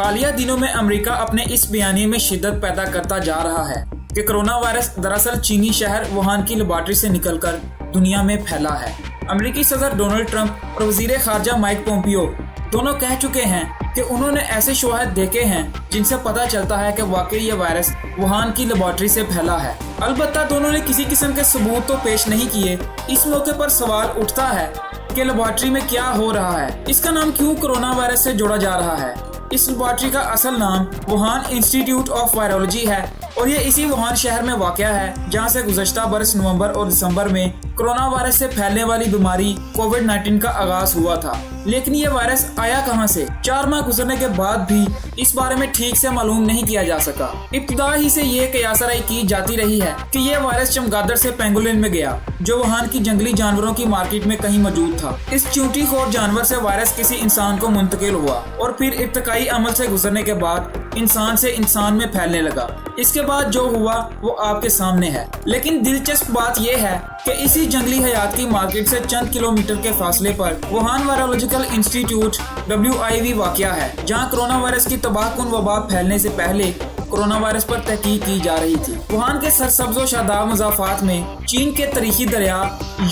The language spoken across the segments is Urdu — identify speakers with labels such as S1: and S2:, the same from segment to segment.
S1: حالیہ دنوں میں امریکہ اپنے اس بیانیے میں شدت پیدا کرتا جا رہا ہے کہ کرونا وائرس دراصل چینی شہر ووہان کی لیبارٹری سے نکل کر دنیا میں پھیلا ہے۔ امریکی صدر ڈونلڈ ٹرمپ اور وزیر خارجہ مائک پومپیو دونوں کہہ چکے ہیں کہ انہوں نے ایسے شواہد دیکھے ہیں جن سے پتہ چلتا ہے کہ واقعی یہ وائرس ووہان کی لیبارٹری سے پھیلا ہے۔ البتہ دونوں نے کسی قسم کے ثبوت تو پیش نہیں کیے۔ اس موقع پر سوال اٹھتا ہے کہ لیبارٹری میں کیا ہو رہا ہے، اس کا نام کیوں کرونا وائرس سے جوڑا جا رہا ہے۔ اس لیبارٹری کا اصل نام ووہان انسٹیٹیوٹ آف وائرولوجی ہے اور یہ اسی ووہان شہر میں واقع ہے جہاں سے گزشتہ برس نومبر اور دسمبر میں کرونا وائرس سے پھیلنے والی بیماری کووڈ-19 کا آغاز ہوا تھا۔ لیکن یہ وائرس آیا کہاں سے؟ 4 ماہ گزرنے کے بعد بھی اس بارے میں ٹھیک سے معلوم نہیں کیا جا سکا۔ ابتدا ہی سے یہ قیاس رائے کی جاتی رہی ہے کہ یہ وائرس چمگادڑ سے پینگولن میں گیا جو ووہان کی جنگلی جانوروں کی مارکیٹ میں کہیں موجود تھا۔ اس چیونٹی خور جانور سے وائرس کسی انسان کو منتقل ہوا اور پھر ارتقائی عمل سے گزرنے کے بعد انسان سے انسان میں پھیلنے لگا۔ اس کے بعد جو ہوا وہ آپ کے سامنے ہے۔ لیکن دلچسپ بات یہ ہے کہ اسی جنگلی حیات کی مارکیٹ سے چند کلومیٹر کے فاصلے پر ووہان وائرولوجیکل انسٹیٹیوٹ WIV واقع ہے جہاں کرونا وائرس کی تباہ کن وبا پھیلنے سے پہلے کرونا وائرس پر تحقیق کی جا رہی تھی۔ ووہان کے سرسبز و شاداب مضافات میں چین کے تاریخی دریا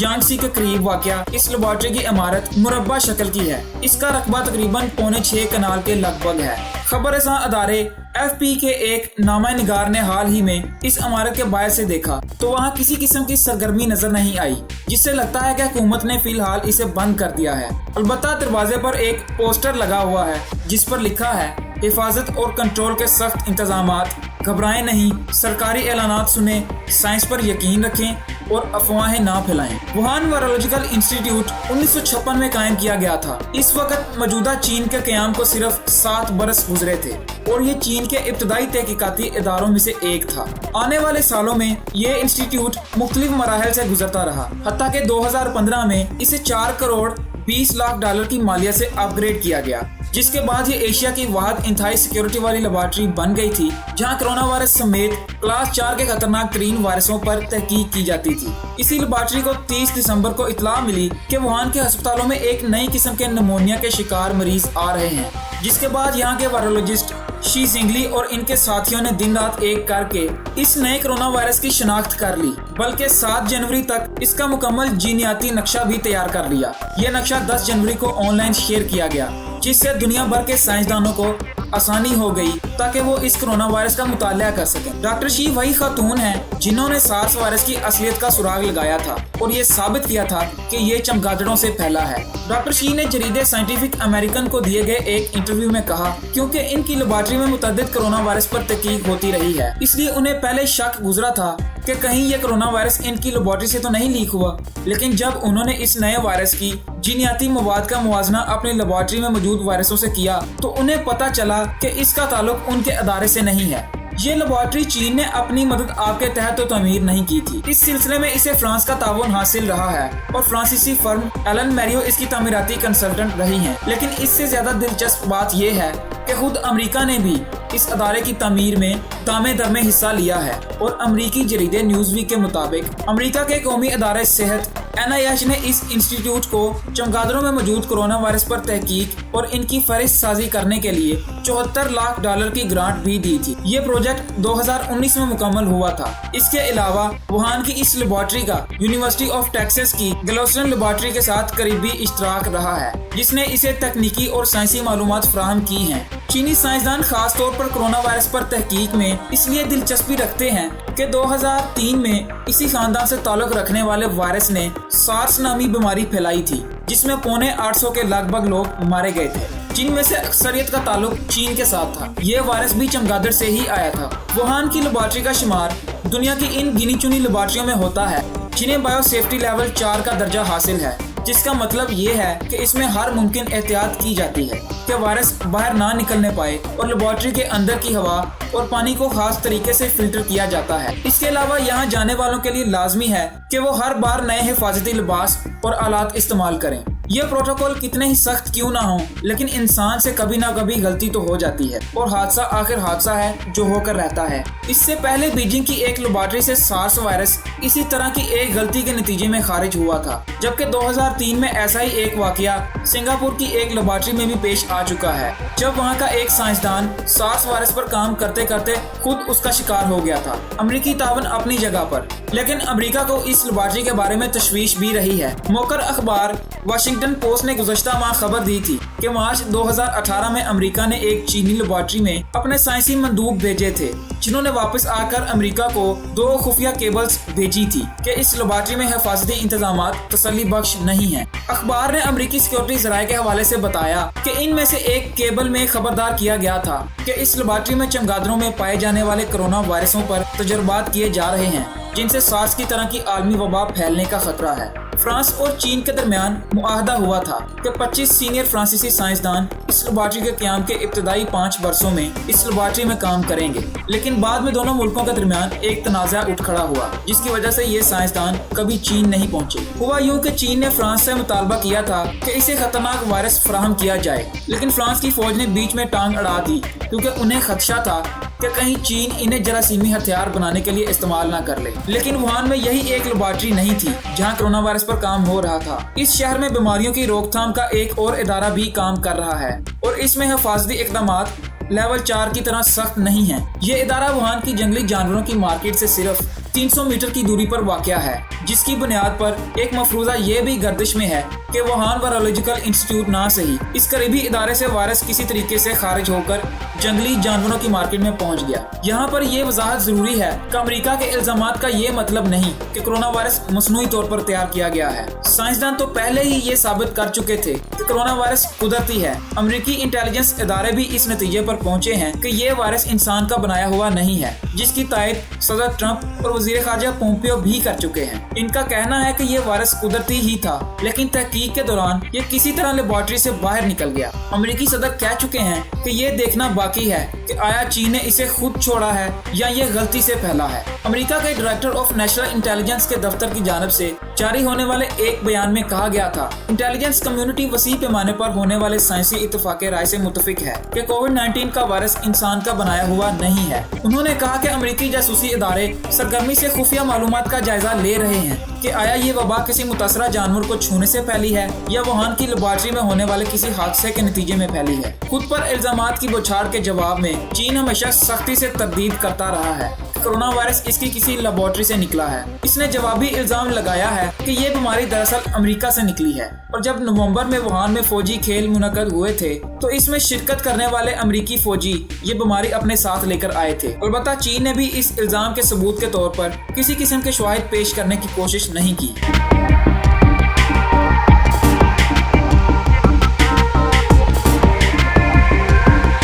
S1: یانگسی کے قریب واقع اس لیبارٹری کی عمارت مربع شکل کی ہے۔ اس کا رقبہ تقریباً 6.25 کنال کے لگ بھگ ہے۔ خبر رساں ادارے FP کے ایک نامہ نگار نے حال ہی میں اس عمارت کے باہر سے دیکھا تو وہاں کسی قسم کی سرگرمی نظر نہیں آئی، جس سے لگتا ہے کہ حکومت نے فی الحال اسے بند کر دیا ہے۔ البتہ دروازے پر ایک پوسٹر لگا ہوا ہے جس پر لکھا ہے حفاظت اور کنٹرول کے سخت انتظامات، گھبرائیں نہیں، سرکاری اعلانات سنیں، سائنس پر یقین رکھیں اور افواہیں نہ پھیلائیں۔ ووہان وائرولوجیکل انسٹیٹیوٹ 1956 میں قائم کیا گیا تھا۔ اس وقت موجودہ چین کے قیام کو صرف 7 برس گزرے تھے اور یہ چین کے ابتدائی تحقیقاتی اداروں میں سے ایک تھا۔ آنے والے سالوں میں یہ انسٹیٹیوٹ مختلف مراحل سے گزرتا رہا، حتیٰ کہ 2015 میں اسے $4 کروڑ 20 لاکھ کی مالیت سے اپ گریڈ کیا گیا، جس کے بعد یہ ایشیا کی واحد انتہائی سیکیورٹی والی لیبارٹری بن گئی تھی جہاں کرونا وائرس سمیت کلاس 4 کے خطرناک ترین وائرسوں پر تحقیق کی جاتی تھی۔ اسی لیبارٹری کو 30 دسمبر کو اطلاع ملی کہ ووہان کے ہسپتالوں میں ایک نئی قسم کے نمونیا کے شکار مریض آ رہے ہیں، جس کے بعد یہاں کے وائرولوجسٹ شی زنگلی اور ان کے ساتھیوں نے دن رات ایک کر کے اس نئے کرونا وائرس کی شناخت کر لی، بلکہ 7 جنوری تک اس کا مکمل جینیاتی نقشہ بھی تیار کر لیا۔ یہ نقشہ 10 جنوری کو آن لائن شیئر کیا گیا، جس سے دنیا بھر کے سائنسدانوں کو آسانی ہو گئی تاکہ وہ اس کرونا وائرس کا مطالعہ کر سکیں۔ ڈاکٹر شی وہی خاتون ہیں جنہوں نے سارس وائرس کی اصلیت کا سراغ لگایا تھا اور یہ ثابت کیا تھا کہ یہ چمگادڑوں سے پھیلا ہے۔ ڈاکٹر شی نے جریدے سائنٹیفک امریکن کو دیے گئے ایک انٹرویو میں کہا کیونکہ ان کی لیبارٹری میں متعدد کرونا وائرس پر تحقیق ہوتی رہی ہے، اس لیے انہیں پہلے شک گزرا تھا کہ کہیں یہ کرونا وائرس ان کی لیبارٹری سے تو نہیں لیک ہوا۔ لیکن جب انہوں نے اس نئے وائرس کی جینیاتی مواد کا موازنہ اپنی لیبارٹری میں موجود وائرسوں سے کیا تو انہیں پتہ چلا کہ اس کا تعلق ان کے ادارے سے نہیں ہے۔ یہ لیبارٹری چین نے اپنی مدد آپ کے تحت تو تعمیر نہیں کی تھی۔ اس سلسلے میں اسے فرانس کا تعاون حاصل رہا ہے اور فرانسیسی فرم ایلن میریو اس کی تعمیراتی کنسلٹنٹ رہی ہیں۔ لیکن اس سے زیادہ دلچسپ بات یہ ہے کہ خود امریکہ نے بھی اس ادارے کی تعمیر میں دامے در میں حصہ لیا ہے اور امریکی جریدے نیوز ویک کے مطابق امریکہ کے قومی ادارے صحت NIH نے اس انسٹیٹیوٹ کو چمگادڑوں میں موجود کرونا وائرس پر تحقیق اور ان کی فہرست سازی کرنے کے لیے $74 لاکھ کی گرانٹ بھی دی تھی۔ یہ پروجیکٹ 2019 میں مکمل ہوا تھا۔ اس کے علاوہ ووہان کی اس لیبارٹری کا یونیورسٹی آف ٹیکساس کی گلوسٹن لیبارٹری کے ساتھ قریبی اشتراک رہا ہے، جس نے اسے تکنیکی اور سائنسی معلومات فراہم کی ہیں۔ چینی سائنسدان خاص طور پر کرونا وائرس پر تحقیق میں اس لیے دلچسپی رکھتے ہیں کہ 2003 میں اسی خاندان سے تعلق رکھنے والے وائرس نے سارس نامی بیماری پھیلائی تھی جس میں 850 کے لگ بھگ لوگ مارے گئے تھے، جن میں سے اکثریت کا تعلق چین کے ساتھ تھا۔ یہ وائرس بھی چمگادڑ سے ہی آیا تھا۔ ووہان کی لیبارٹری کا شمار دنیا کی ان گنی چنی لیبارٹریوں میں ہوتا ہے جنہیں بایو سیفٹی لیول 4 کا درجہ حاصل ہے، جس کا مطلب یہ ہے کہ اس میں ہر ممکن احتیاط کی جاتی ہے کہ وائرس باہر نہ نکلنے پائے اور لیبارٹری کے اندر کی ہوا اور پانی کو خاص طریقے سے فلٹر کیا جاتا ہے۔ اس کے علاوہ یہاں جانے والوں کے لیے لازمی ہے کہ وہ ہر بار نئے حفاظتی لباس اور آلات استعمال کریں۔ یہ پروٹوکول کتنے ہی سخت کیوں نہ ہوں، لیکن انسان سے کبھی نہ کبھی غلطی تو ہو جاتی ہے، اور حادثہ آخر حادثہ ہے جو ہو کر رہتا ہے۔ اس سے پہلے بیجنگ کی ایک لیبارٹری سے سارس وائرس اسی طرح کی ایک غلطی کے نتیجے میں خارج ہوا تھا، جبکہ 2003 میں ایسا ہی ایک واقعہ سنگاپور کی ایک لیبارٹری میں بھی پیش آ چکا ہے، جب وہاں کا ایک سائنسدان سارس وائرس پر کام کرتے کرتے خود اس کا شکار ہو گیا تھا۔ امریکی تعاون اپنی جگہ پر، لیکن امریکہ کو اس لیبارٹری کے بارے میں تشویش بھی رہی ہے۔ موقر اخبار واشنگٹن پوسٹ نے گزشتہ ماہ خبر دی تھی کہ مارچ 2018 میں امریکہ نے ایک چینی لیبارٹری میں اپنے سائنسی مندوب بھیجے تھے، جنہوں نے واپس آ کر امریکہ کو 2 خفیہ کیبلز بھیجی تھی کہ اس لیبارٹری میں حفاظتی انتظامات تسلی بخش نہیں ہیں۔ اخبار نے امریکی سیکورٹی ذرائع کے حوالے سے بتایا کہ ان میں سے ایک کیبل میں خبردار کیا گیا تھا کہ اس لیبارٹری میں چمگادڑوں میں پائے جانے والے کرونا وائرسوں پر تجربات کیے جا رہے ہیں، جن سے سارس کی طرح کی عالمی وبا پھیلنے کا خطرہ ہے۔ فرانس اور چین کے درمیان معاہدہ ہوا تھا کہ 25 سینئر فرانسیسی سائنسدان اس لیبارٹری کے قیام کے ابتدائی 5 برسوں میں اس لیبارٹری میں کام کریں گے، لیکن بعد میں دونوں ملکوں کے درمیان ایک تنازع اٹھ کھڑا ہوا، جس کی وجہ سے یہ سائنسدان کبھی چین نہیں پہنچے۔ ہوا یوں کہ چین نے فرانس سے مطالبہ کیا تھا کہ اسے خطرناک وائرس فراہم کیا جائے، لیکن فرانس کی فوج نے بیچ میں ٹانگ اڑا دی، کیونکہ انہیں خدشہ تھا کہ کہیں چین انہیں جراثیمی ہتھیار بنانے کے لیے استعمال نہ کر لے۔ لیکن ووہان میں یہی ایک لیبارٹری نہیں تھی جہاں کرونا وائرس پر کام ہو رہا تھا۔ اس شہر میں بیماریوں کی روک تھام کا ایک اور ادارہ بھی کام کر رہا ہے، اور اس میں حفاظتی اقدامات لیول 4 کی طرح سخت نہیں ہیں۔ یہ ادارہ ووہان کی جنگلی جانوروں کی مارکیٹ سے صرف 300 میٹر کی دوری پر واقع ہے، جس کی بنیاد پر ایک مفروضہ یہ بھی گردش میں ہے کہ ووہان وائرولوجیکل انسٹیٹیوٹ نہ صحیح اس قریبی ادارے سے وائرس کسی طریقے سے خارج ہو کر جنگلی جانوروں کی مارکیٹ میں پہنچ گیا۔ یہاں پر یہ وضاحت ضروری ہے کہ امریکہ کے الزامات کا یہ مطلب نہیں کہ کرونا وائرس مصنوعی طور پر تیار کیا گیا ہے۔ سائنسدان تو پہلے ہی یہ ثابت کر چکے تھے کہ کرونا وائرس قدرتی ہے۔ امریکی انٹیلیجنس ادارے بھی اس نتیجے پر پہنچے ہیں کہ یہ وائرس انسان کا بنایا ہوا نہیں ہے، جس کی تائید صدر ٹرمپ اور وزیر خارجہ پومپیو بھی کر چکے ہیں۔ ان کا کہنا ہے کہ یہ وائرس قدرتی ہی تھا، لیکن تحقیق کے دوران یہ کسی طرح لیبارٹری سے باہر نکل گیا۔ امریکی صدر کہہ چکے ہیں کہ یہ دیکھنا باقی ہے کہ آیا چین نے اسے خود چھوڑا ہے یا یہ غلطی سے پھیلا ہے۔ امریکہ کے ڈائریکٹر آف نیشنل انٹیلیجنس کے دفتر کی جانب سے جاری ہونے والے ایک بیان میں کہا گیا تھا، انٹیلیجنس کمیونٹی وسیع پیمانے پر ہونے والے سائنسی اتفاق رائے سے متفق ہے کہ کووڈ-19 کا وائرس انسان کا بنایا ہوا نہیں ہے۔ انہوں نے کہا کہ امریکی جاسوسی ادارے سرگرمی سے خفیہ معلومات کا جائزہ لے رہے ہیں کہ آیا یہ وبا کسی متاثرہ جانور کو چھونے سے پھیلی ہے یا ووہان کی لیبارٹری میں ہونے والے کسی حادثے کے نتیجے میں پھیلی ہے۔ خود پر الزامات کی بوچھاڑ کے جواب میں چین ہمیشہ سختی سے تردید کرتا رہا ہے کہ کرونا وائرس اس کی کسی لیبارٹری سے نکلا ہے۔ اس نے جوابی الزام لگایا ہے کہ یہ بیماری دراصل امریکہ سے نکلی ہے، اور جب نومبر میں ووہان میں فوجی کھیل منعقد ہوئے تھے تو اس میں شرکت کرنے والے امریکی فوجی یہ بیماری اپنے ساتھ لے کر آئے تھے۔ البتہ چین نے بھی اس الزام کے ثبوت کے طور پر کسی قسم کے شواہد پیش کرنے کی کوشش نہیں کی۔